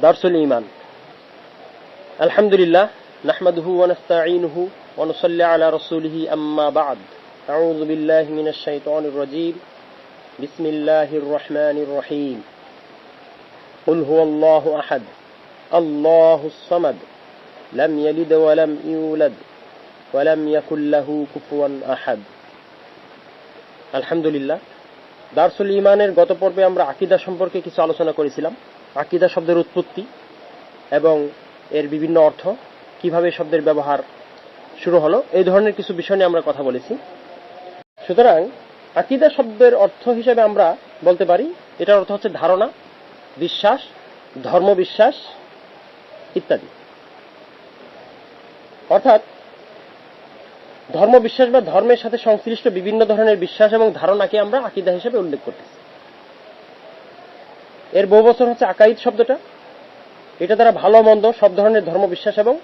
দারসুল ঈমান। আলহামদুলিল্লাহ নাহমাদুহু ওয়া নাস্তাঈনুহু ওয়া নুসাল্লি আলা রাসূলিহি আম্মা বা'দ। আউযু বিল্লাহি মিনাশ শাইতানির রাজীম। বিসমিল্লাহির রহমানির রহিম। কুল হুয়াল্লাহু আহাদ আল্লাহুস সামাদ লাম ইয়ালিদ ওয়া লাম ইউলাদ ওয়া লাম ইয়াকুল লাহু কুফুয়ান আহাদ। আলহামদুলিল্লাহ, দারসুল ঈমানের গত পর্বে আমরা আকীদা সম্পর্কে কিছু আলোচনা করেছিলাম। আকীদা শব্দের উৎপত্তি এবং এর বিভিন্ন অর্থ, কিভাবে শব্দের ব্যবহার শুরু হলো, এই ধরনের কিছু বিষয় নিয়ে আমরা কথা বলেছি। সুতরাং আকীদা শব্দের অর্থ হিসেবে আমরা বলতে পারি এটার অর্থ হচ্ছে ধারণা, বিশ্বাস, ধর্মবিশ্বাস ইত্যাদি। অর্থাৎ ধর্মবিশ্বাস বা ধর্মের সাথে সংশ্লিষ্ট বিভিন্ন ধরনের বিশ্বাস এবং ধারণাকে আমরা আকীদা হিসেবে উল্লেখ করতেছি। এর বহু বছর হচ্ছে আকাইদ শব্দটা। এটা দ্বারা ভালো মন্দ সব ধরনের ধর্মবিশ্বাস এবং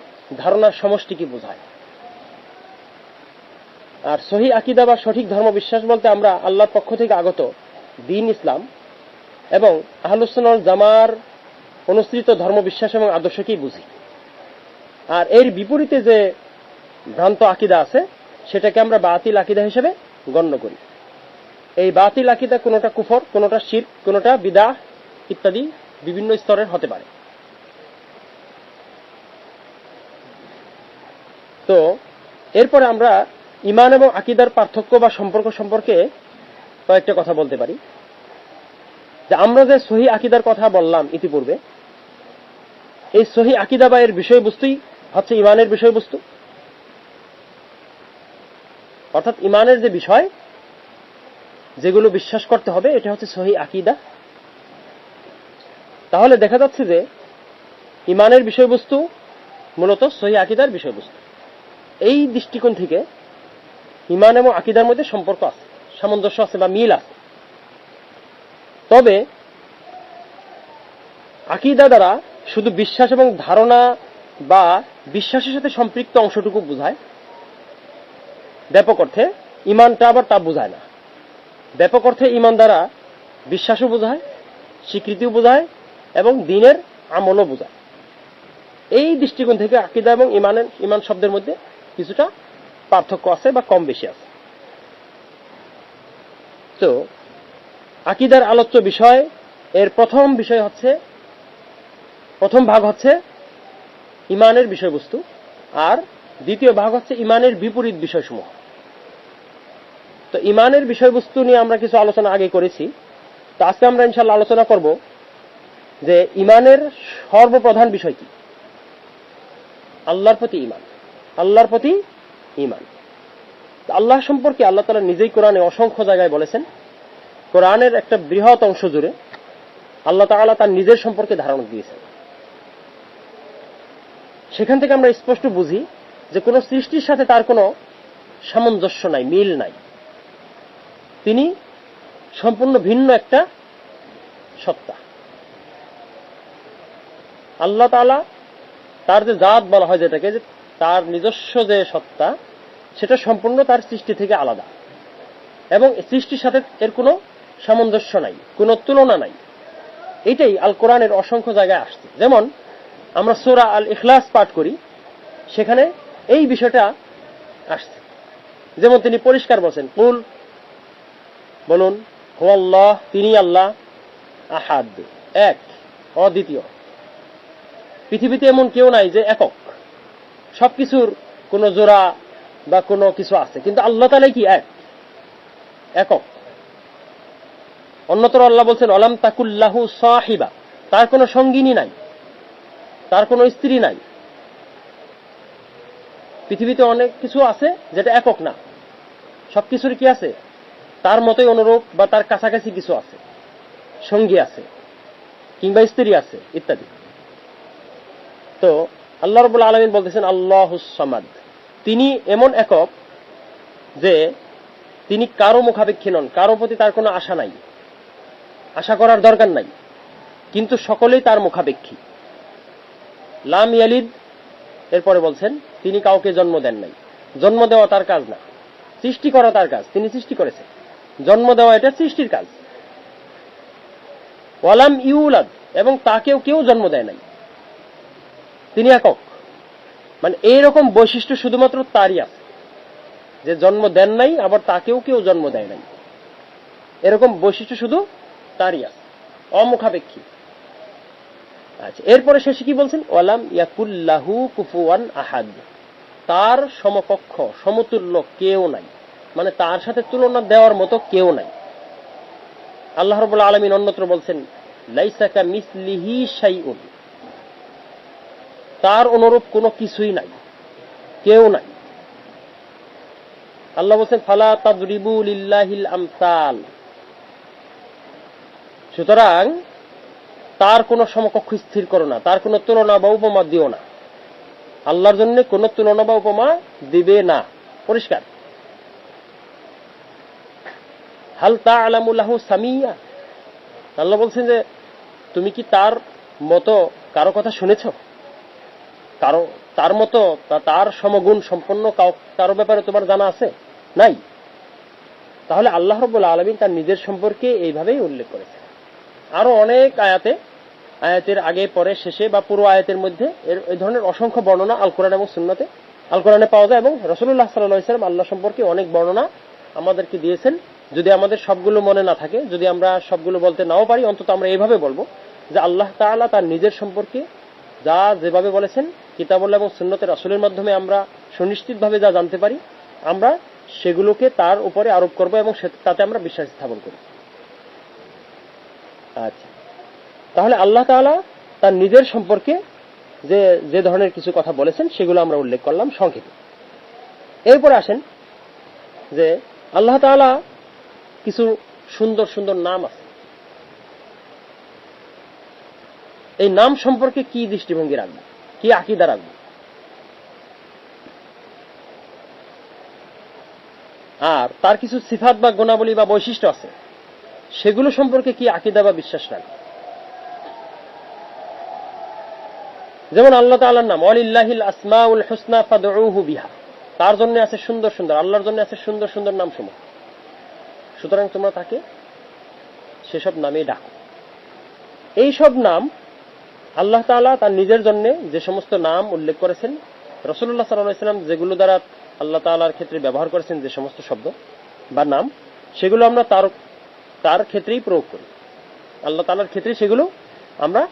ধারণার সমষ্টিকে বোঝায়। আর সহিহ আকীদা বা সঠিক ধর্মবিশ্বাস বলতে আমরা আল্লাহর পক্ষ থেকে আগত দ্বীন ইসলাম এবং আহলুস সুন্নাহ ওয়াল জামার অনুসৃত ধর্মবিশ্বাস এবং আদর্শকেই বুঝি। আর এর বিপরীতে যে ভ্রান্ত আকীদা আছে সেটাকে আমরা বাতিল আকীদা হিসেবে গণ্য করি। এই বাতিল আকীদা কোনোটা কুফর, কোনোটা শিরক, কোনোটা বিদআহ ইত্যাদি বিভিন্ন স্তরের হতে পারে। তো এরপরে আমরা ঈমান এবং আকীদার পার্থক্য বা সম্পর্ক সম্পর্কে কয়েকটা কথা বলতে পারি। যে আমরা যে সহিহ আকীদার কথা বললাম ইতিপূর্বে, এই সহিহ আকীদা বা এর বিষয়বস্তুই হচ্ছে ঈমানের বিষয়বস্তু। অর্থাৎ ঈমানের যে বিষয়, যেগুলো বিশ্বাস করতে হবে, এটা হচ্ছে সহিহ আকীদা। তাহলে দেখা যাচ্ছে যে ঈমানের বিষয়বস্তু মূলত সহিহ আকীদার বিষয়বস্তু। এই দৃষ্টিকোণ থেকে ঈমান এবং আকীদার মধ্যে সম্পর্ক আছে, সামঞ্জস্য আছে বা মিল আছে। তবে আকীদা দ্বারা শুধু বিশ্বাস এবং ধারণা বা বিশ্বাসের সাথে সম্পৃক্ত অংশটুকু বোঝায়। ব্যাপক অর্থে ঈমানটা আবার তা বোঝায় না। ব্যাপক অর্থে ঈমান দ্বারা বিশ্বাসও বোঝায়, স্বীকৃতিও বোঝায় এবং দ্বীনের আমলও বোঝায়। এই দৃষ্টিকোণ থেকে আকীদা এবং ঈমান শব্দের মধ্যে কিছুটা পার্থক্য আছে বা কম বেশি আছে। তো আকীদার আলোচ্য বিষয়, এর প্রথম ভাগ হচ্ছে ঈমানের বিষয়বস্তু, আর দ্বিতীয় ভাগ হচ্ছে ঈমানের বিপরীত বিষয়সমূহ। তো ঈমানের বিষয়বস্তু নিয়ে আমরা কিছু আলোচনা আগে করেছি। তো আজকে আমরা ইনশাআল্লাহ আলোচনা করব যে ঈমানের সর্বপ্রধান বিষয় কি। আল্লাহর প্রতি ঈমান। আল্লাহর প্রতি ঈমান। আল্লাহ সম্পর্কে আল্লাহ তাআলা নিজেই কোরআনে অসংখ্য জায়গায় বলেছেন। কোরআনের একটা বৃহৎ অংশ জুড়ে আল্লাহ তাআলা তার নিজের সম্পর্কে ধারণা দিয়েছেন। সেখান থেকে আমরা স্পষ্ট বুঝি যে কোনো সৃষ্টির সাথে তার কোনো সামঞ্জস্য নাই, মিল নাই। তিনি সম্পূর্ণ ভিন্ন একটা সত্তা। আল্লাহ তাআলা তার যে জাত বলা হয়, যেটাকে যে তার নিজস্ব যে সত্তা, সেটা সম্পূর্ণ তার সৃষ্টি থেকে আলাদা এবং সৃষ্টির সাথে এর কোনো সামঞ্জস্য নাই, কোনো তুলনা নাই। এটাই আল কোরআনের অসংখ্য জায়গায় আসছে। যেমন আমরা সূরা আল ইখলাস পাঠ করি, সেখানে এই বিষয়টা আসছে। যেমন তিনি পরিষ্কার বলেন, কুল বলুন, হুয়াল্লাহ, তিনি আল্লাহ, আহাদ, এক, অদ্বিতীয়। পৃথিবীতে এমন কেউ নাই যে একক, সবকিছুর কোনো জোড়া বা কোনো কিছু আছে, কিন্তু আল্লাহ তাআলাই কি একক। অন্যতর আল্লাহ বলছেন অলাম তাকুল্লাহু সাহিবা, তার কোনো সঙ্গিনী নাই, তার কোনো স্ত্রী নাই। পৃথিবীতে অনেক কিছু আছে যেটা একক না, সবকিছুর কি আছে, তার মতোই অনুরূপ বা তার কাছাকাছি কিছু আছে, সঙ্গী আছে কিংবা স্ত্রী আছে ইত্যাদি। তো আল্লাহ রাব্বুল আলামিন বলতেছেন আল্লাহুস সামাদ, তিনি এমন একক যে তিনি কারো মুখাপেক্ষী নন, কারো প্রতি তার কোনো আশা নাই, আশা করার দরকার নাই, কিন্তু সকলেই তার মুখাপেক্ষী। লাম ইয়ালিদ, এরপরে বলছেন তিনি কাউকে জন্ম দেন নাই। জন্ম দেওয়া তার কাজ না, সৃষ্টি করা তার কাজ, তিনি সৃষ্টি করেছেন। জন্ম দেওয়া এটা সৃষ্টির কাজ। ওয়ালাম ইউলাদ, এবং তাকেও কেউ জন্ম দেয় নাই। তিনি একক, মানে এইরকম বৈশিষ্ট্য শুধুমাত্র তারই আছে, যে জন্ম দেন নাই আবার তাকেও কেউ জন্ম দেয় নাই, এরকম বৈশিষ্ট্য শুধু তারই আছে, অমুখাপেক্ষী। আচ্ছা, এরপরে শেষে কি বলছেন, ওয়ালাম ইয়াকুল্লাহু কুফুয়ান আহাদ, তার সমকক্ষ সমতুল্য কেউ নাই, মানে তার সাথে তুলনা দেওয়ার মতো কেউ নাই। আল্লাহ রাব্বুল আলামিন অন্যত্র বলছেন লাইসা কামিসলিহি শাইউন, তার অনুরূপ কোনো কিছুই নাই, কেউ নাই। আল্লাহ বলছেন ফালা তাদরিবু লিল্লাহিল আমসাল, সুতরাং তার কোনো সমকক্ষ স্থির করো না, তার কোনো তুলনা বা উপমা দিও না, আল্লাহর জন্য কোনো তুলনা বা উপমা দিবে না, পরিষ্কার। হাল তা'লামু লাহু সামিয়া, আল্লাহ বলছেন যে তুমি কি তার মতো কারো কথা শুনেছো, কারো তার মতো তার সমগুণ সম্পন্ন কারো ব্যাপারে তোমার জানা আছে? নাই। তাহলে আল্লাহ রাব্বুল আলামিন তার নিজের সম্পর্কে এইভাবেই উল্লেখ করেছেন। আরো অনেক আয়াতে, আয়াতের আগে পরে শেষে বা পুরো আয়াতের মধ্যে এই ধরনের অসংখ্য বর্ণনা আল কোরআন এবং সুন্নাতে, আল কোরআনে পাওয়া যায়, এবং রাসূলুল্লাহ সাল্লাল্লাহু আলাইহি ওয়াসাল্লাম আল্লাহ সম্পর্কে অনেক বর্ণনা আমাদেরকে দিয়েছেন। যদি আমাদের সবগুলো মনে না থাকে, যদি আমরা সবগুলো বলতে নাও পারি, অন্তত আমরা এইভাবে বলবো যে আল্লাহ তাআলা তার নিজের সম্পর্কে যা যেভাবে বলেছেন কিতাবুল্লাহ এবং সুন্নতের রাসূলের মাধ্যমে আমরা সুনিশ্চিতভাবে যা জানতে পারি, আমরা সেগুলোকে তার উপরে আরোপ করব এবং তাতে আমরা বিশ্বাস স্থাপন করব। আচ্ছা, তাহলে আল্লাহ তাআলা তার নিজের সম্পর্কে যে যে ধরনের কিছু কথা বলেছেন সেগুলো আমরা উল্লেখ করলাম সংক্ষেপে। এরপরে আসেন যে আল্লাহ তাআলা কিছু সুন্দর সুন্দর নাম আছে, এই নাম সম্পর্কে কি দৃষ্টিভঙ্গি রাখবো, কি আকীদা রাখবো, আর তার কিছু সিফাত বা গুণাবলী বা বৈশিষ্ট্য আছে, সেগুলো সম্পর্কে কি আকীদা বা বিশ্বাস রাখবো। যেমন আল্লাহ তাআলার নাম ওয়ালিল্লাহিল আসমাউল হুসনা ফাদউহু বিহা, তার জন্য আছে সুন্দর সুন্দর, আল্লাহর জন্য আছে সুন্দর সুন্দর নামসমূহ, সুতরাং তোমরা তাকে সেসব নামেই ডাকো। এই সব নাম আল্লাহ তাআলা তার নিজের জন্য যে সমস্ত নাম উল্লেখ করেছেন, রাসূলুল্লাহ সাল্লাল্লাহু আলাইহি ওয়াসাল্লাম যেগুলো দ্বারা আল্লাহ তাআলার ক্ষেত্রে ব্যবহার করেছেন যে সমস্ত শব্দ বা নাম, সেগুলো আমরা তার ক্ষেত্রেই প্রয়োগ করি, আল্লাহ তাআলার ক্ষেত্রে সেগুলো আমরা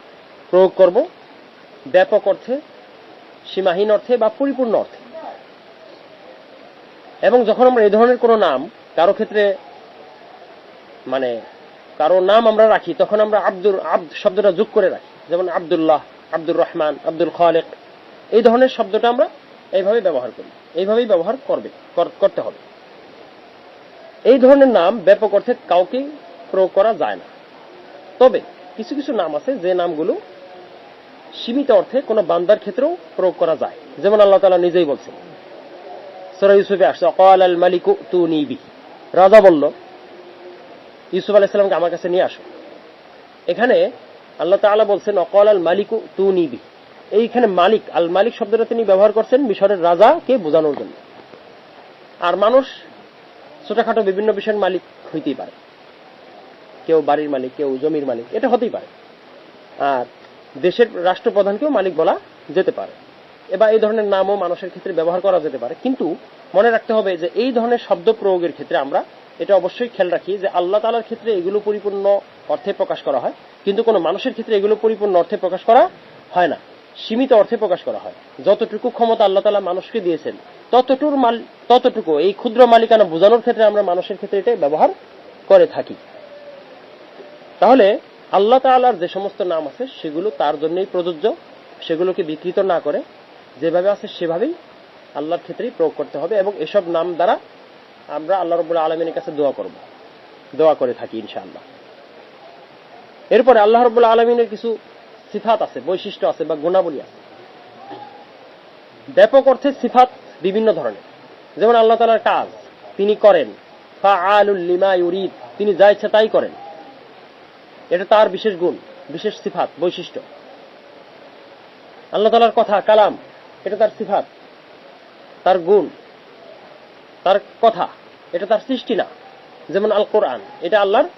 প্রয়োগ করব, ব্যাপক অর্থে, সীমাহীন অর্থে বা পরিপূর্ণ অর্থে। এবং যখন আমরা এই ধরনের কোনো নাম কারো ক্ষেত্রে, মানে কারো নাম আমরা রাখি, তখন আমরা আব্দ শব্দটা যোগ করে রাখি, যেমন আব্দুল্লাহ, আব্দুর রহমান, আব্দুল খালেক, এই ধরনের শব্দটা আমরা এইভাবে ব্যবহার করি, এইভাবেই ব্যবহার করতে হবে। এই ধরনের নাম ব্যাপক অর্থে কাউকে প্রয়োগ করা যায় না। তবে কিছু কিছু নাম আছে যে নামগুলো সীমিত অর্থে কোনো বান্দার ক্ষেত্রেও প্রয়োগ করা যায়, যেমন আল্লাহ তাআলা নিজেই বলছেন, সূরা ইউসুফে আসছে ক্বালাল মালিকু তুনি বিহি, রাজা বলল ইউসুফ আলাইহিস সালামকে আমার কাছে নিয়ে আসো। এখানে আল্লাহ তাআলা বলছেন ক্বালাল মালিকু তুনি বিহি, এইখানে মালিক, আল মালিক শব্দটা তিনি ব্যবহার করছেন মিশরের রাজাকে বোঝানোর জন্য। আর মানুষ ছোটখাটো বিভিন্ন বিষয়ের মালিক হইতেই পারে, কেউ বাড়ির মালিক, কেউ জমির মালিক, এটা হতেই পারে। আর দেশের রাষ্ট্রপ্রধানকেও মালিক বলা যেতে পারে, এবার এই ধরনের নামও মানুষের ক্ষেত্রে ব্যবহার করা যেতে পারে। কিন্তু মনে রাখতে হবে যে এই ধরনের শব্দ প্রয়োগের ক্ষেত্রে আমরা এটা অবশ্যই খেয়াল রাখি যে আল্লাহ তাআলার ক্ষেত্রে এগুলো পরিপূর্ণ অর্থে প্রকাশ করা হয়, কিন্তু কোনো মানুষের ক্ষেত্রে এগুলো পরিপূর্ণ অর্থে প্রকাশ করা হয় না, সীমিত অর্থে প্রকাশ করা হয়। যতটুকু ক্ষমতা আল্লাহ তাআলা মানুষকে দিয়েছেন ততটুকু এই ক্ষুদ্র মালিকানা বোঝানোর ক্ষেত্রে আমরা মানুষের ক্ষেত্রে এটা ব্যবহার করে থাকি। তাহলে আল্লাহ তাআলার যে সমস্ত নাম আছে সেগুলো তার জন্যই প্রযোজ্য, সেগুলোকে বিকৃত না করে যেভাবে আছে সেভাবেই আল্লাহর ক্ষেত্রেই প্রয়োগ করতে হবে, এবং এসব নাম দ্বারা আমরা আল্লাহ রাব্বুল আলামিনের কাছে দোয়া করে থাকি ইনশাআল্লাহ। এরপরে আল্লাহ রাব্বুল আলামিনের কিছু সিফাত আছে, বৈশিষ্ট্য আছে বা গুণাবলী আছে। ব্যাপক অর্থে সিফাত বিভিন্ন ধরনের, যেমন আল্লাহ তাআলার কাজ তিনি করেন, ফাআলুল লিমা ইউরিদ, তিনি যা ইচ্ছা তাই করেন, এটা তার বিশেষ গুণ, বিশেষ সিফাত, বৈশিষ্ট্য। আল্লাহ তাআলার কথা কালাম, এটা তার সিফাত, তার গুণ, তার কথা, এটা তার সৃষ্টি না। যেমন আল কোরআন, এটা আল্লাহর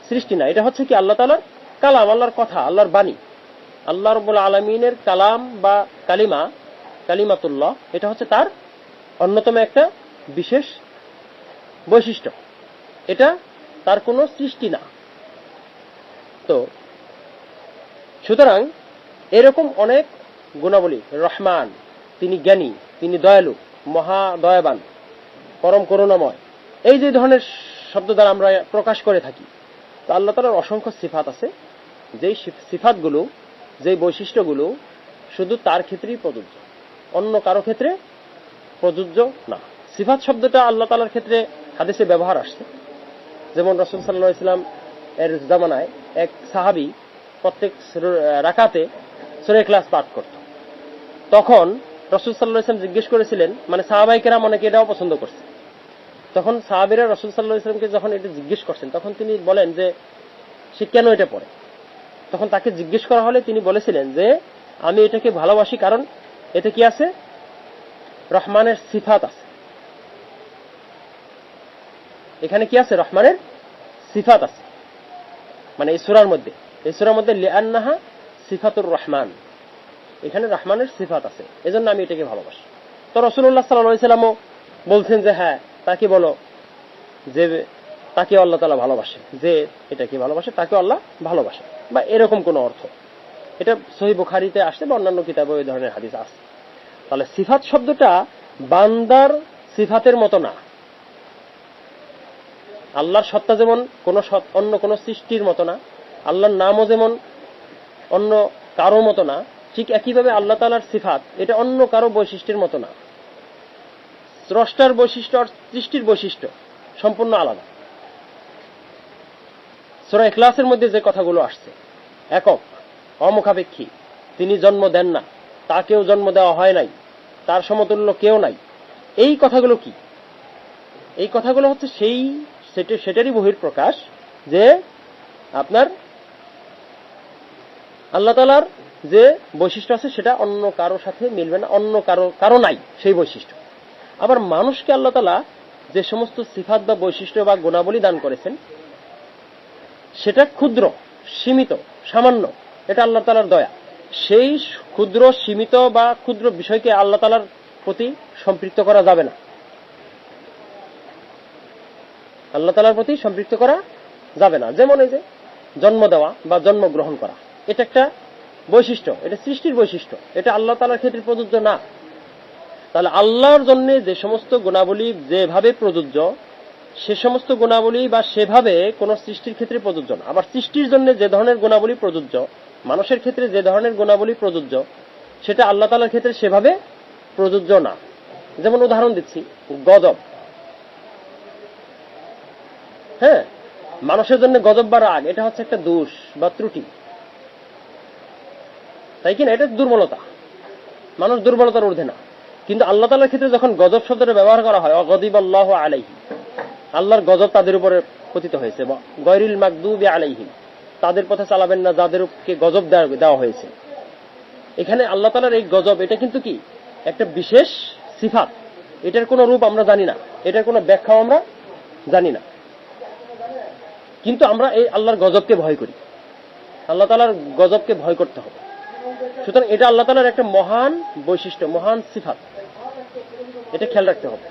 সৃষ্টি না, এটা হচ্ছে কি আল্লাহ তাআলার কালাম, আল্লাহর কথা, আল্লাহর বাণী। আল্লাহ রাব্বুল আলামিনের কালাম বা কালিমাতুল্লাহ, এটা হচ্ছে তার অন্যতম একটা বিশেষ বৈশিষ্ট্য। এটা তার কোনো সৃষ্টি না। তো সুতরাং এরকম অনেক গুণাবলী, রহমান, তিনি জ্ঞানী, তিনি দয়ালু, মহা দয়াবান, পরম করুণাময়, এই যে ধরনের শব্দ দ্বারা আমরা প্রকাশ করে থাকি। তো আল্লাহ তাআলার অসংখ্য সিফাত আছে, যেই সিফাতগুলো, যেই বৈশিষ্ট্যগুলো শুধু তার ক্ষেত্রেই প্রযোজ্য, অন্য কারো ক্ষেত্রে প্রযোজ্য না। সিফাত শব্দটা আল্লাহ তাআলার ক্ষেত্রে হাদিসে ব্যবহার আসছে। যেমন রাসূল সাল্লাল্লাহু আলাইহি ওয়াসাল্লাম এর জামানায় এক সাহাবী প্রত্যেক রাকাতে সূরা ইখলাস পাঠ করত। তখন রাসূল সাল্লাল্লাহু আলাইহি ওয়াসাল্লাম জিজ্ঞেস করেছিলেন, মানে সাহাবায়ে কেরাম অনেকে এটাও পছন্দ করছে। তখন সাহাবীরা রাসূল সাল্লাল্লাহু আলাইহি ওয়াসাল্লামকে যখন এটা জিজ্ঞেস করছেন, তখন তিনি বলেন যে সে কেন এটা পড়ে। তখন তাকে জিজ্ঞেস করা হলে তিনি বলেছিলেন যে আমি এটাকে ভালোবাসি, কারণ এতে কি আছে, রহমানের সিফাত আছে। এখানে কি আছে, রহমানের সিফাত আছে। মানে এই সূরার মধ্যে লিআন্নাহা সিফাতুর রহমান, এখানে রহমানের সিফাত আছে, এজন্য আমি এটাকে ভালোবাসি। তো রাসূলুল্লাহ সাল্লাল্লাহু আলাইহি ওয়াসাল্লামও বলছেন যে হ্যাঁ, তাকে বলো যে তাকে আল্লাহ তাআলা ভালোবাসে, যে এটাকে ভালোবাসে তাকে আল্লাহ ভালোবাসে, বা এরকম কোন অর্থ। এটা সহিহ বুখারীতে আসছে বা অন্যান্য কিতাবে এই ধরনের হাদিস আছে। তাহলে সিফাত শব্দটা বান্দার সিফাতের মতো না। আল্লাহর সত্তা যেমন অন্য কোন সৃষ্টির মতো না, আল্লাহর নামও যেমন অন্য কারো মতো না, ঠিক একইভাবে আল্লাহ তাআলার সিফাত এটা অন্য কারো বৈশিষ্ট্যের মতো না। স্রষ্টার বৈশিষ্ট্য আর সৃষ্টির বৈশিষ্ট্য সম্পূর্ণ আলাদা। সূরা ইখলাসের মধ্যে যে কথাগুলো আসছে, একক, অমুখাপেক্ষী, তিনি জন্ম দেন না, তাকেও জন্ম দেওয়া হয় নাই, তার সমতুল্য কেউ নাই, এই কথাগুলো কি? এই কথাগুলো হচ্ছে সেটারই বহিঃপ্রকাশ যে আপনার আল্লাহ তাআলার যে বৈশিষ্ট্য আছে সেটা অন্য কারোর সাথে মিলবে না, অন্য কারো নাই সেই বৈশিষ্ট্য। আবার মানুষকে আল্লাহ তাআলা যে সমস্ত সিফাত বা বৈশিষ্ট্য বা গুণাবলী দান করেছেন সেটা ক্ষুদ্র, সীমিত, সামান্য, এটা আল্লাহ তাআলার দয়া। সেই ক্ষুদ্র, সীমিত বা ক্ষুদ্র বিষয়কে আল্লাহ তাআলার প্রতি সম্পৃক্ত করা যাবে না। আল্লাহ তাআলার প্রতি সম্পৃক্ত করা যাবে না। যেমন এই যে জন্ম দেওয়া বা জন্মগ্রহণ করা, এটা একটা বৈশিষ্ট্য, এটা সৃষ্টির বৈশিষ্ট্য, এটা আল্লাহ তাআলার ক্ষেত্রে প্রযোজ্য না। তাহলে আল্লাহর জন্য যে সমস্ত গুণাবলী যেভাবে প্রযোজ্য, সে সমস্ত গুণাবলী বা সেভাবে কোন সৃষ্টির ক্ষেত্রে প্রযোজ্য না। আবার সৃষ্টির জন্য যে ধরনের গুণাবলী প্রযোজ্য, মানুষের ক্ষেত্রে যে ধরনের গুণাবলী প্রযোজ্য, সেটা আল্লাহ তাআলার ক্ষেত্রে সেভাবে প্রযোজ্য না। যেমন উদাহরণ দিচ্ছি, গজব। হ্যাঁ, মানুষের জন্য গজব বা রাগ এটা হচ্ছে একটা দোষ বা ত্রুটি, তাই কিনা? এটা দুর্বলতা, মানুষ দুর্বলতার ঊর্ধ্বে না। কিন্তু আল্লাহ তাআলার ক্ষেত্রে যখন গজব শব্দটা ব্যবহার করা হয়, অগদিবাল্লাহু আলাইহি, আল্লাহর গজব তাদের উপরে পতিত হয়েছে, বা গয়রিল মাগদুবি আলাইহিম, তাদের পথে চালাবেন না যাদেরকে গজব দেওয়া হয়েছে। এখানে আল্লাহ তাআলার এই গজব, এটা কিন্তু কি একটা বিশেষ সিফাত, এটার কোনো রূপ আমরা জানি না, এটার কোনো ব্যাখ্যাও আমরা জানি না, কিন্তু আমরা এই আল্লাহর গজবকে ভয় করি। আল্লাহ তাআলার গজবকে ভয় করতে হবে। সুতরাং এটা আল্লাহ তাআলার একটা মহান বৈশিষ্ট্য, মহান সিফাত, এটা খেয়াল রাখতে হবে।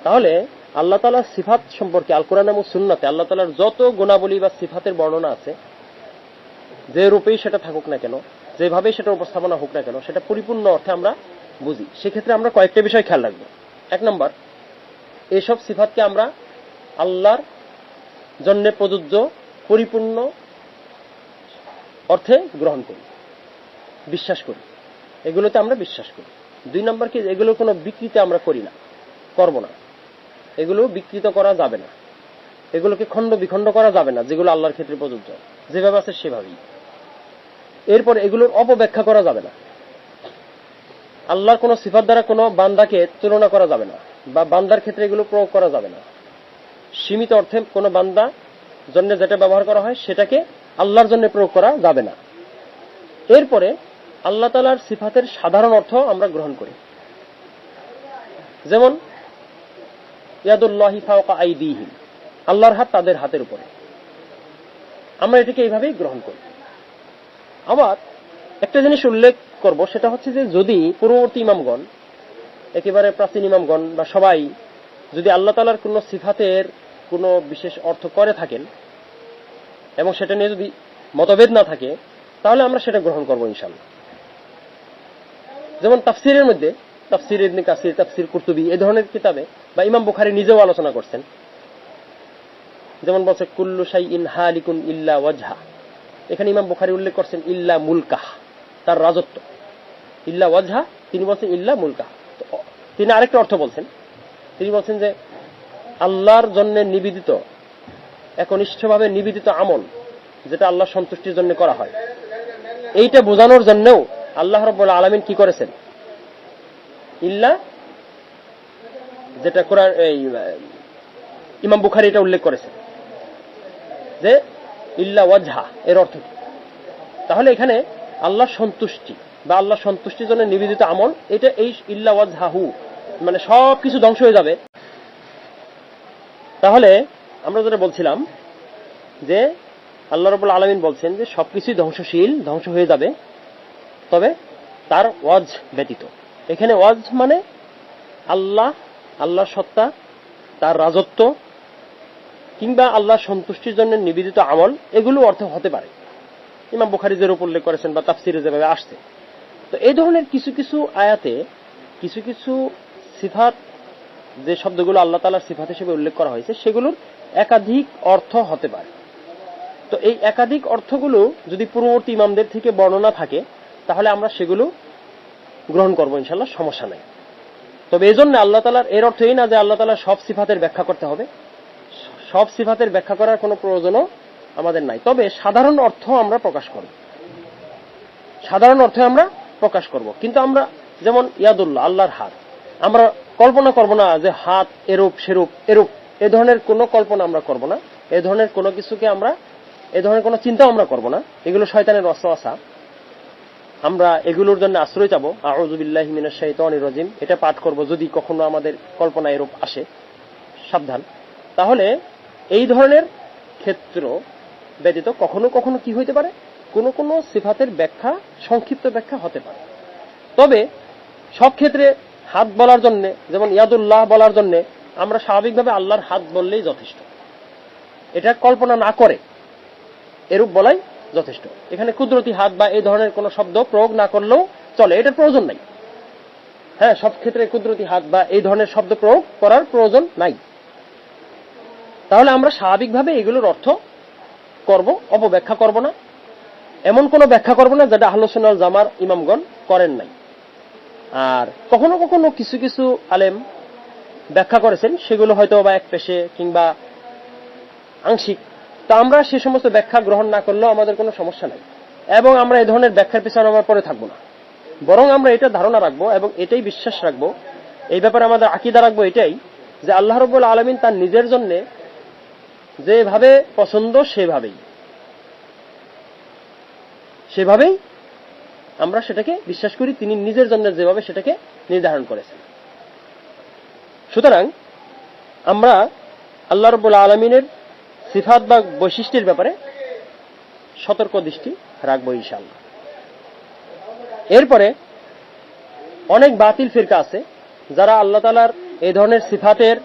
তাহলে আল্লাহ তাআলার সিফাত সম্পর্কে আল কোরআন এবং সুন্নাতে আল্লাহ তাআলার যত গুণাবলী বা সিফাতের বর্ণনা আছে, যে রূপেই সেটা থাকুক না কেন, যেভাবেই সেটা উপস্থাপনা হোক না কেন, সেটা পরিপূর্ণ অর্থে আমরা বুঝি। সেক্ষেত্রে আমরা কয়েকটা বিষয় খেয়াল রাখবো। এক নম্বর, এইসব সিফাতকে আমরা আল্লাহর জন্য প্রযোজ্য পরিপূর্ণ অর্থে গ্রহণ করি, বিশ্বাস করি, এগুলোতে আমরা বিশ্বাস করি। দুই নম্বর কি, এগুলোর কোনো বিকৃতি আমরা করি না, করব না, এগুলো বিকৃত করা যাবে না, এগুলোকে খণ্ড বিখণ্ড করা যাবে না, যেগুলো আল্লাহর ক্ষেত্রে প্রযোজ্য, যেভাবে আছে সেভাবেই। এরপর এগুলোর অপব্যাখ্যা করা যাবে না। আল্লাহর কোনো সিফাত দ্বারা কোনো বান্দাকে তুলনা করা যাবে না, বা বান্দার ক্ষেত্রে এগুলো প্রয়োগ করা যাবে না। সীমিত অর্থে কোনো বান্দা জন্য যেটা ব্যবহার করা হয় সেটাকে আল্লাহর জন্য প্রয়োগ করা যাবে না। এরপরে আল্লাহ তাআলার সিফাতের সাধারণ অর্থ আমরা গ্রহণ করি। যেমন ইয়াদুল্লাহি ফাওকা আইদিহিম, আল্লাহর হাত তাদের হাতের উপরে, আমরা এটাকে এইভাবেই গ্রহণ করি। আবার একটা জিনিস উল্লেখ করব, সেটা হচ্ছে যে যদি পূর্ববর্তী ইমামগণ, একেবারে প্রাচীন ইমামগণ বা সবাই যদি আল্লাহ তাআলার কোনো সিফাতের কোনো বিশেষ অর্থ করে থাকেন এবং সেটা নিয়ে যদি মতভেদ না থাকে, তাহলে আমরা সেটা গ্রহণ করব ইনশাআল্লাহ। যেমন তাফসিরের মধ্যে তাফসির ইবনে কাসির, তাফসির কুরতুবী, এই ধরনের কিতাবে বা ইমাম বুখারী নিজেও আলোচনা করছেন। যেমন বলছে কুল্লু শাইইন হালিকুন ইল্লা ওয়াজহা, এখানে ইমাম বুখারী উল্লেখ করছেন ইল্লা মুলকাহ, তার রাজত্ব। ইল্লা ওয়াজহা, তিনি বলছেন ইল্লা মুলকাহ। তিনি আরেকটা অর্থ বলছেন, তিনি বলছেন যে আল্লাহর জন্য নিবেদিত, একনিষ্ঠভাবে নিবেদিত আমল যেটা আল্লাহর সন্তুষ্টির জন্য করা হয়, এইটা বোঝানোর জন্যও আল্লাহ রাব্বুল আলামিন কি করেছেন, ইল্লা, যেটা কোরআন ইমাম বুখারী এটা উল্লেখ করেছেন যে ইল্লা ওয়াজহা এর অর্থ কি। তাহলে এখানে আল্লাহর সন্তুষ্টি বা আল্লাহর সন্তুষ্টির জন্য নিবেদিত আমল, এটা এই ইল্লা ওয়াজহাহু, মানে সব কিছু ধ্বংস হয়ে যাবে। তাহলে আমরা যেটা বলছিলাম যে আল্লাহ রাব্বুল আলামিন বলছেন যে সবকিছুই ধ্বংসশীল, ধ্বংস হয়ে যাবে, তবে তার ওয়াজ ব্যতীত। এখানে ওয়াজ মানে আল্লাহ, আল্লাহর সত্তা, তার রাজত্ব কিংবা আল্লাহর সন্তুষ্টির জন্য নিবেদিত আমল, এগুলো অর্থ হতে পারে। ইমাম বুখারী যেরূপ উল্লেখ করেছেন বা তাফসিরে যেভাবে আসছে। তো এই ধরনের কিছু কিছু আয়াতে কিছু কিছু সিফাত, যে শব্দগুলো আল্লাহ তাআলার সিফাত হিসেবে উল্লেখ করা হয়েছে, সেগুলোর একাধিক অর্থ হতে পারে। তো এই একাধিক অর্থগুলো যদি পূর্ববর্তী ইমামদের থেকে বর্ণনা থাকে, তাহলে আমরা সেগুলো গ্রহণ করবো ইনশাআল্লাহ, সমস্যা নাই। তবে এই জন্য আল্লাহ তাআলার, এর অর্থ এই না যে আল্লাহ তাআলার সব সিফাতের ব্যাখ্যা করতে হবে, সব সিফাতের ব্যাখ্যা করার কোনো প্রয়োজনও আমাদের নাই। তবে সাধারণ অর্থ আমরা প্রকাশ করব, সাধারণ অর্থে আমরা প্রকাশ করব। কিন্তু আমরা যেমন ইয়াদুল্লাহ, আল্লাহর হাত, আমরা কল্পনা করব না যে হাত এরূপ সেরূপ এরূপ, এ ধরনের কোনো কল্পনা আমরা করব না, এ ধরনের কোনো কিছুকে আমরা, এ ধরনের কোনো চিন্তা আমরা করব না। এগুলো শয়তানের ওয়াসওয়াসা, আমরা এগুলোর জন্য আশ্রয় চাবো। আউযু বিল্লাহি মিনাশ শাইতানির রাজিম, এটা পাঠ করব যদি কখনো আমাদের কল্পনা এরূপ আসে, সাবধান। তাহলে এই ধরনের ক্ষেত্র ব্যতীত কখনো কখনো কি হইতে পারে, কোন কোন সিফাতের ব্যাখ্যা, সংক্ষিপ্ত ব্যাখ্যা হতে পারে। তবে সব ক্ষেত্রে হাত বলার জন্য, যেমন ইয়াদুল্লাহ বলার জন্য, আমরা স্বাভাবিকভাবে আল্লাহর হাত বললেই যথেষ্ট, এটা কল্পনা না করে এরূপ বলাই যথেষ্ট। এখানে কুদরতি হাত বা এই ধরনের কোন শব্দ প্রয়োগ না করলেও চলে, এটার প্রয়োজন নাই। হ্যাঁ, সব ক্ষেত্রে কুদরতি হাত বা এই ধরনের শব্দ প্রয়োগ করার প্রয়োজন নাই। তাহলে আমরা স্বাভাবিকভাবে এগুলোর অর্থ করব, অপব্যাখ্যা করব না, এমন কোন ব্যাখ্যা করব না যেটা আহলে সুন্নাহ ওয়াল জামার ইমামগণ করেন নাই। আর কখনো কখনো কিছু কিছু আলেম ব্যাখ্যা করেছেন, সেগুলো হয়তো বা এক পেশে কিংবা আংশিক। তা আমরা সে সমস্ত ব্যাখ্যা গ্রহণ না করলেও আমাদের কোনো সমস্যা নাই, এবং আমরা এই ধরনের ব্যাখ্যার পিছনে আমার পরে থাকবো না। বরং আমরা এটা ধারণা রাখবো এবং এটাই বিশ্বাস রাখবো, এই ব্যাপারে আমাদের আকীদা রাখবো এটাই, যে আল্লাহ রাব্বুল আলামিন তার নিজের জন্য যেভাবে পছন্দ সেভাবেই আমরা সেটাকে বিশ্বাস করি, তিনি নিজের জন্য যেভাবে সেটাকে নির্ধারণ করেছেন। সুতরাং আমরা আল্লাহ রাব্বুল আলামিনের সিফাত বা বৈশিষ্ট্যের ব্যাপারে সতর্ক দৃষ্টি রাখবো ইনশাআল্লাহ। এরপরে অনেক বাতিল ফিরকা আছে যারা আল্লাহ তাআলার এই ধরনের সিফাতের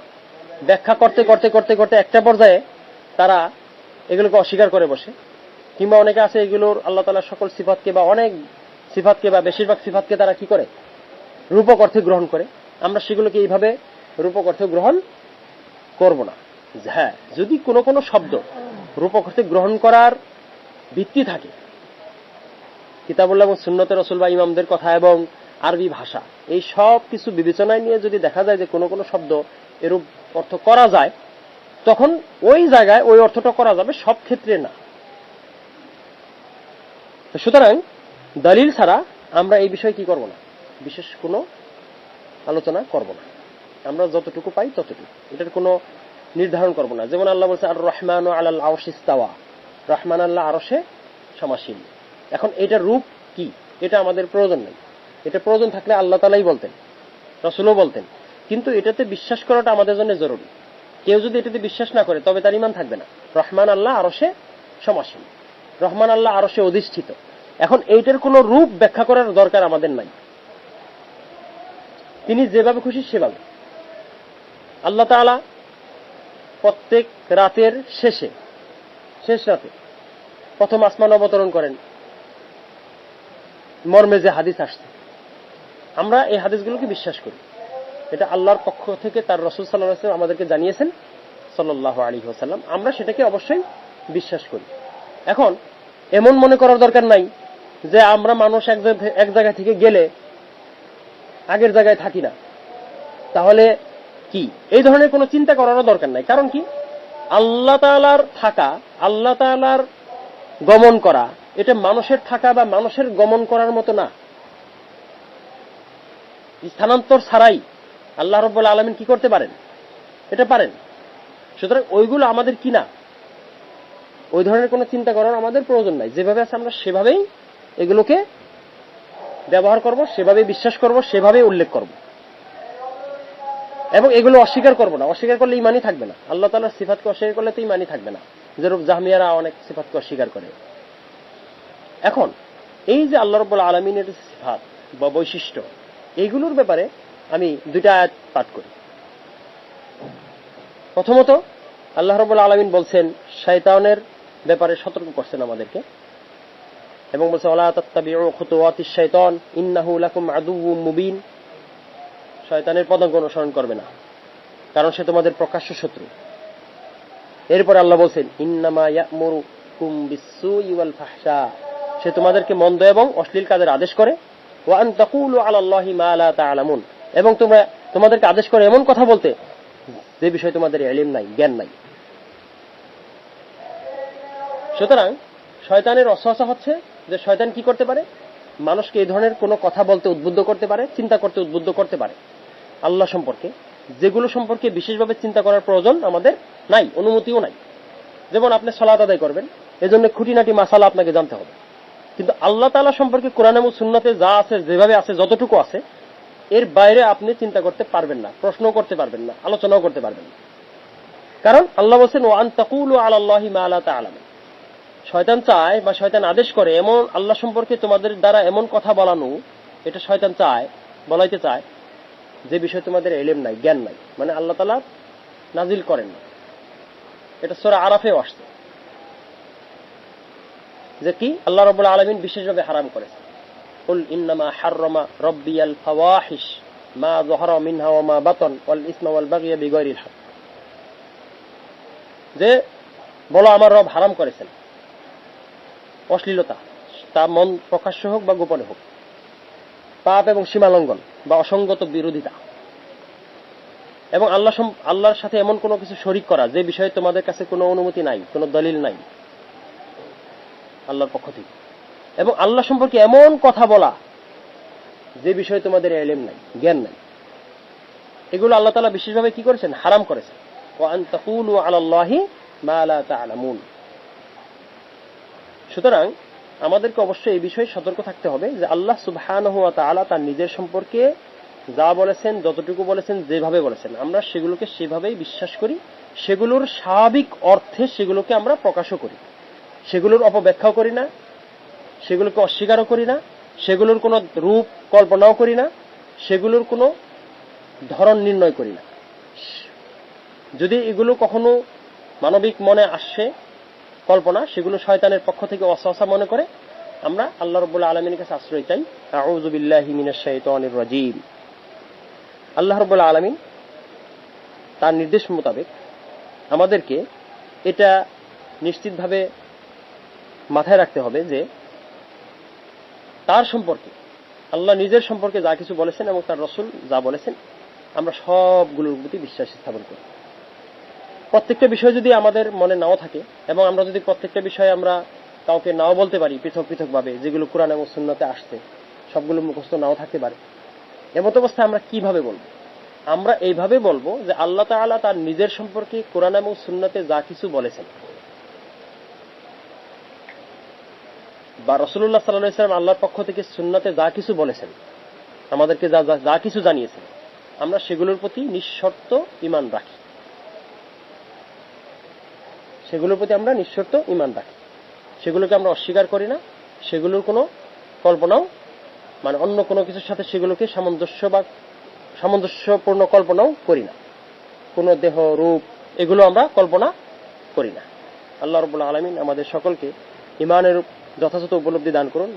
ব্যাখ্যা করতে করতে করতে করতে একটা পর্যায়ে তারা এগুলোকে অস্বীকার করে বসে, কিংবা অনেকে আছে এগুলোর আল্লাহ তাআলার সকল সিফাতকে বা অনেক সিফাতকে বা বেশিরভাগ সিফাতকে তারা কি করে, রূপক অর্থে গ্রহণ করে। আমরা সেগুলোকে এইভাবে রূপক অর্থে গ্রহণ করব না। হ্যাঁ, যদি কোনো কোনো শব্দ রূপক অর্থে গ্রহণ করার ভিত্তি থাকে, কিতাবুল্লাহ এবং সুন্নতে রাসূল বা ইমামদের কথা এবং আরবি ভাষা, এই সব কিছু বিবেচনায় নিয়ে যদি দেখা যায় যে কোনো কোনো শব্দ এরূপ অর্থ করা যায়, তখন ওই জায়গায় ওই অর্থটা করা যাবে, সব ক্ষেত্রে না। সুতরাং দলিল ছাড়া আমরা এই বিষয়ে কি করব না, বিশেষ কোনো আলোচনা করব না। আমরা যতটুকু পাই ততটুকু, এটার কোনো নির্ধারণ করব না। যেমন আল্লাহ বলছে আর রহমানু আলাল আরশি ইস্তাওয়া, রহমান আল্লাহ আরশে সমাসীন। এখন এটার রূপ কি, এটা আমাদের প্রয়োজন নেই। এটা প্রয়োজন থাকলে আল্লাহ তাআলাই বলতেন, রাসূলও বলতেন, কিন্তু এটাতে বিশ্বাস করাটা আমাদের জন্য জরুরি। কেউ যদি এটাতে বিশ্বাস না করে তবে তার ঈমান থাকবে না। রহমান আল্লাহ আরশে সমাসীন, রহমান আল্লাহ আরশে অধিষ্ঠিত, এখন এইটার কোনো রূপ ব্যাখ্যা করার দরকার আমাদের নাই। তিনি যেভাবে খুশি সেভাবে। আল্লাহ তাআলা প্রত্যেক রাতের শেষ রাতে প্রথম আসমান অবতরণ করেন মর্মে যে হাদিস আসছে, আমরা এই হাদিসগুলোকে বিশ্বাস করি। এটা আল্লাহর পক্ষ থেকে তার রাসূল সাল্লাল্লাহু আলাইহি ওয়াসাল্লাম আমাদেরকে জানিয়েছেন সাল্লাল্লাহু আলাইহি ওয়াসাল্লাম, আমরা সেটাকে অবশ্যই বিশ্বাস করি। এখন এমন মনে করার দরকার নাই যে আমরা মানুষ এক জায়গা থেকে গেলে আগের জায়গায় থাকি না, তাহলে কি, এই ধরনের কোনো চিন্তা করারও দরকার নাই। কারণ কি, আল্লাহ তাআলার থাকা, আল্লাহ তাআলার গমন করা, এটা মানুষের থাকা বা মানুষের গমন করার মতো না। স্থানান্তর ছাড়াই আল্লাহ রাব্বুল আলামিন কি করতে পারেন, এটা পারেন। সুতরাং ওইগুলো আমাদের কি না, ওই ধরনের কোনো চিন্তা করার আমাদের প্রয়োজন নাই। যেভাবে আছে আমরা সেভাবেই এগুলোকে ব্যবহার করব, সেভাবেই বিশ্বাস করব, সেভাবেই উল্লেখ করব, এবং এগুলো অস্বীকার করব না। অস্বীকার করলে ঈমানই থাকবে না। আল্লাহ তাআলার সিফাতকে অস্বীকার করলে তো ঈমানই থাকবে না, যেরূপ জাহমিয়ারা অনেক সিফাতকে অস্বীকার করে। এখন এই যে আল্লাহ রাব্বুল আলামিনের সিফাত বা বৈশিষ্ট্য, এইগুলোর ব্যাপারে আমি দুইটা আয়াত পাঠ করি। প্রথমত আল্লাহ রাব্বুল আলামিন বলছেন, শয়তানের ব্যাপারে সতর্ক করছেন আমাদেরকে, এবং বলছেন ওয়ালা তাত্তাবিউ খুতুওয়াতিশ শাইতান ইন্নাহু লাকুম আদুউম মুবিন। শয়তানের পদাঙ্ক অনুসরণ করবে না, কারণ সে তোমাদের প্রকাশ্য শত্রু। এরপর আল্লাহ বলছেন ইন্নামা ইয়া'মুরুকুম বিস-সুই ওয়াল ফাহশা, সে তোমাদেরকে মন্দ এবং অশ্লীল কাজের আদেশ করে। ওয়া আন তাকুলু আলাল্লাহি মা লা তা'লামুন, এবং তোমাদেরকে আদেশ করে এমন কথা বলতে যে বিষয়ে তোমাদের ইলম নাই, জ্ঞান নাই। সুতরাং শয়তানের অসওয়াসা হচ্ছে যে শয়তান কি করতে পারে, মানুষকে এই ধরনের কোনো কথা বলতে উদ্বুদ্ধ করতে পারে, চিন্তা করতে উদ্বুদ্ধ করতে পারে আল্লাহ সম্পর্কে, যেগুলো সম্পর্কে বিশেষভাবে চিন্তা করার প্রয়োজন আমাদের নাই, অনুমতিও নাই। যেমন আপনি সালাত আদায় করবেন, এজন্য খুঁটিনাটি মাসালা আপনাকে জানতে হবে। কিন্তু আল্লাহ তাআলা সম্পর্কে কোরআন এবং সুন্নাতে যা আছে, যেভাবে আছে, যতটুকু আছে, এর বাইরে আপনি চিন্তা করতে পারবেন না, প্রশ্নও করতে পারবেন না, আলোচনাও করতে পারবেন না। কারণ আল্লাহ বলেছেন ওয়া আন তাকুলু আলাল্লাহি মা লা তা'লামুন। শয়তান চায় বা শয়তান আদেশ করে এমন আল্লাহ সম্পর্কে তোমাদের দ্বারা এমন কথা বলানো, এটা শয়তান বলাইতে চায় যে বিষয়ে তোমাদের ইলম নাই, জ্ঞান নাই, মানে আল্লাহ তাআলা নাজিল করেন না। এটা সূরা আরাফেও আসছে যে কি আল্লাহ রাব্বুল আলামিন বিশেষভাবে হারাম করেছেন, কুল ইন্নামা হাররামা রাব্বিয়াল ফাওয়াহিশ মা যাহারা মিনহা ওয়া মা বাতান ওয়াল ইসমা ওয়াল বাগয়া বিগাইরিল হক, যে বলো আমার রব হারাম করেছেন অশ্লীলতা, তা মন প্রকাশ্য হোক বা গোপনে হোক, পাপ এবং সীমালঙ্ঘন বা অসঙ্গত বিরোধিতা, এবং আল্লাহর সাথে এমন কোনো কিছু শরীক করা যে বিষয়ে তোমাদের কাছে কোনো অনুমতি নাই, কোনো দলিল নাই আল্লাহর পক্ষ থেকে, এবং আল্লাহ সম্পর্কে এমন কথা বলা যে বিষয়ে তোমাদের ইলম নাই, জ্ঞান নাই। এগুলো আল্লাহ তাআলা বিশেষভাবে কি করেছেন, হারাম করেছেন। ওয়া আন তাকুলু আলাল্লাহি মা লা তা'লামুন। সুতরাং আমাদেরকে অবশ্যই এই বিষয়ে সতর্ক থাকতে হবে যে আল্লাহ সুবহানাহু ওয়া তাআলা তার নিজের সম্পর্কে যা বলেছেন, যতটুকু বলেছেন, যেভাবে বলেছেন, আমরা সেগুলোকে সেভাবেই বিশ্বাস করি, সেগুলোর স্বাভাবিক অর্থে সেগুলোকে আমরা প্রকাশও করি, সেগুলোর অপব্যাখ্যাও করি না, সেগুলোকে অস্বীকারও করি না, সেগুলোর কোনো রূপ কল্পনাও করি না, সেগুলোর কোনো ধরন নির্ণয় করি না। যদি এগুলো কখনো মানবিক মনে আসে কল্পনা, সেগুলো শয়তানের পক্ষ থেকে ওয়াসওয়াসা মনে করে, আমরা আল্লাহ রাব্বুল আলামিনের কাছে আশ্রয় চাই। আউযু বিল্লাহি মিনাশ শাইতানির রাজীম। আল্লাহ রাব্বুল আলামিন তার নির্দেশ মোতাবেক আমাদেরকে এটা নিশ্চিতভাবে মাথায় রাখতে হবে যে তার সম্পর্কে, আল্লাহ নিজের সম্পর্কে যা কিছু বলেছেন এবং তার রাসূল যা বলেছেন, আমরা সবগুলোর প্রতি বিশ্বাস স্থাপন করি। প্রত্যেকটা বিষয় যদি আমাদের মনে নাও থাকে, এবং আমরা যদি প্রত্যেকটা বিষয়ে আমরা কাউকে নাও বলতে পারি পৃথক পৃথক ভাবে, যেগুলো কোরআন এবং সুন্নাতে আসছে, সবগুলো মুখস্থ নাও থাকতে পারে, এমত অবস্থায় আমরা কিভাবে বলবো? আমরা এইভাবে বলবো যে আল্লাহ তাআলা তার নিজের সম্পর্কে কোরআন এবং সুন্নাতে যা কিছু বলেছেন, বা রাসূলুল্লাহ সাল্লাল্লাহু আলাইহি ওয়াসাল্লাম আল্লাহর পক্ষ থেকে সুন্নাতে যা কিছু বলেছেন, আমাদেরকে যা কিছু জানিয়েছেন, আমরা সেগুলোর প্রতি নিঃশর্ত ঈমান রাখি, সেগুলোর প্রতি আমরা নিঃশর্ত ঈমান রাখি, সেগুলোকে আমরা অস্বীকার করি না, সেগুলোর কোনো কল্পনাও, মানে অন্য কোনো কিছুর সাথে সেগুলোকে সামঞ্জস্যপূর্ণ কল্পনাও করি না। কোনো দেহ, রূপ এগুলো আমরা কল্পনা করি না। আল্লাহ রাব্বুল আলামিন আমাদের সকলকে ঈমানের যথাযথ উপলব্ধি দান করুন,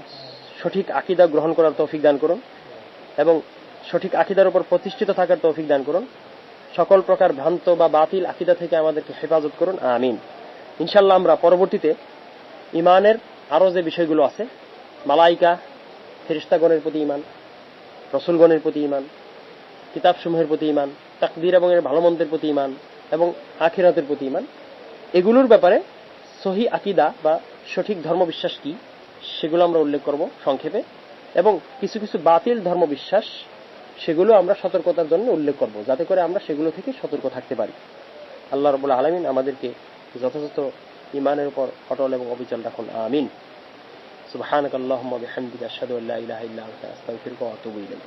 সঠিক আকীদা গ্রহণ করার তৌফিক দান করুন এবং সঠিক আকীদার উপর প্রতিষ্ঠিত থাকার তৌফিক দান করুন। সকল প্রকার ভ্রান্ত বা বাতিল আকীদা থেকে আমাদেরকে হেফাজত করুন, আমিন। ইনশাআল্লাহ আমরা পরবর্তীতে ঈমানের আরো যে বিষয়গুলো আছে, মালাইকা, ফেরেশতাগণের প্রতি ঈমান, রাসূলগণের প্রতি ঈমান, কিতাবসমূহের প্রতি ঈমান, তাকদীর এবং এর ভালো মন্দের প্রতি ঈমান এবং আখিরাতের প্রতি ঈমান, এগুলোর ব্যাপারে সহিহ আকীদা বা সঠিক ধর্মবিশ্বাস কি সেগুলো আমরা উল্লেখ করব সংক্ষেপে, এবং কিছু কিছু বাতিল ধর্মবিশ্বাস সেগুলো আমরা সতর্কতার জন্য উল্লেখ করব, যাতে করে আমরা সেগুলো থেকে সতর্ক থাকতে পারি। আল্লাহ রাব্বুল আলামিন আমাদেরকে যথাযথ ঈমানের উপর অটল এবং অবিচল রাখুন, আমিন। সুবহানাকাল্লাহুম্মা বিহামদিকা আশহাদু আল্লা ইলাহা ইল্লা আনতা আস্তাগফিরুকা ওয়া আতুবু ইলাইক।